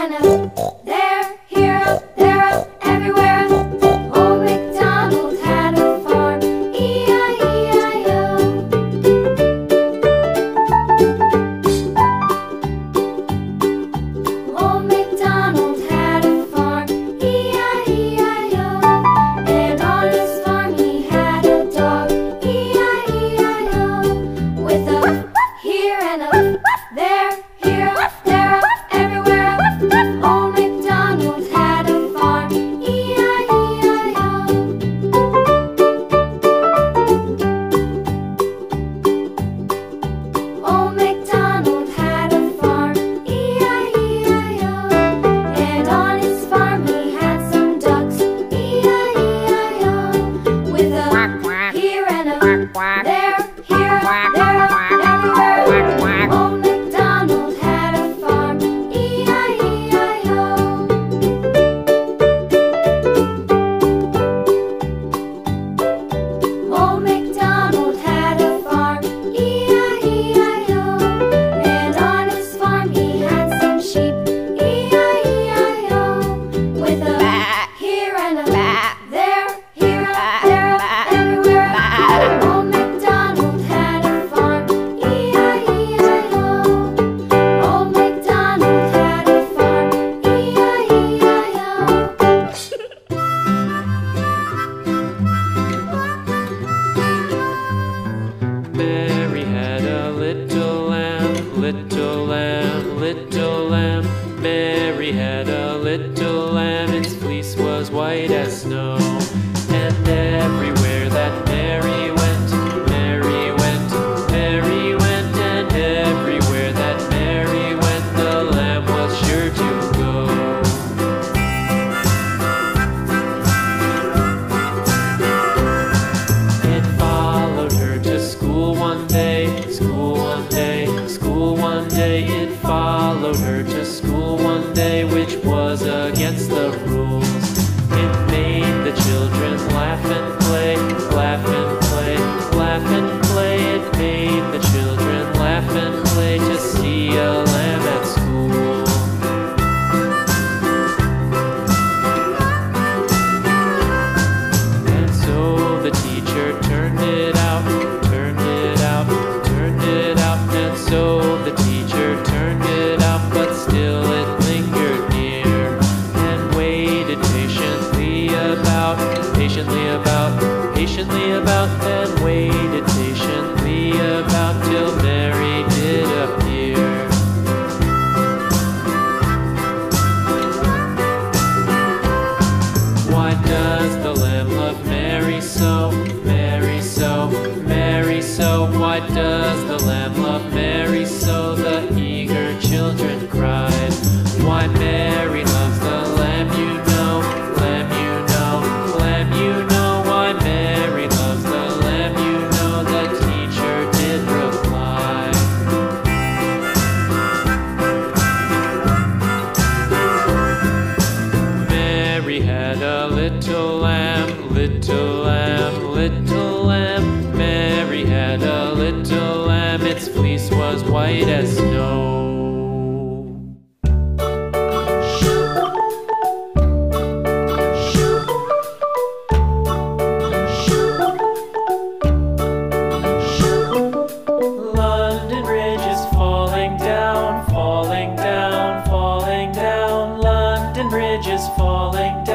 and a there, here, up, there, up, everywhere. Old MacDonald had a farm, E-I-E-I-O. Old MacDonald had a farm, E-I-E-I-O. And on his farm he had a dog, E-I-E-I-O. With a here and a there, here, up, there, up, everywhere. Old MacDonald had a farm, E-I-E-I-O. Old MacDonald had a farm, E-I-E-I-O. And on his farm he had some ducks, E-I-E-I-O. With a here and a there, here, there, everywhere. Old MacDonald had a farm, E-I-E-I-O. Old MacDonald had a farm, E-I-E-I-O. And on his farm he had some sheep, E-I-E-I-O. With a here and a there, here, there, everywhere. Old MacDonald had a farm, E-I-E-I-O. Old MacDonald had a farm, E-I-E-I-O. Mary had a little lamb, little lamb, little lamb. Mary had a little lamb, its fleece was white as snow. And everywhere that Mary went, Mary went, Mary went. And everywhere that Mary went, the lamb was sure to go. It followed her to school one day, school one day, school one day. It followed her to school one day, which was against the rules. It made the children laugh and play, laugh and play, laugh and play. It made the children laugh and play to see a lamb at school. And so the teacher turned it out, turned it out, turned it out. And so the teacher turned it out, but still it lingered near and waited patiently about, patiently about, patiently about, and waited patiently about till Mary did appear. Why does the lamb love Mary so, Mary so, Mary so? Why does the lamb love Mary so? The eager children cried. Why Mary loves the lamb, you know, lamb, you know, lamb, you know. Why Mary loves the lamb, you know, the teacher did reply. Mary had a little lamb, little lamb, little lamb. Mary had a little lamb, its fleece was white as snow. London Bridge is falling down, falling down, falling down. London Bridge is falling down.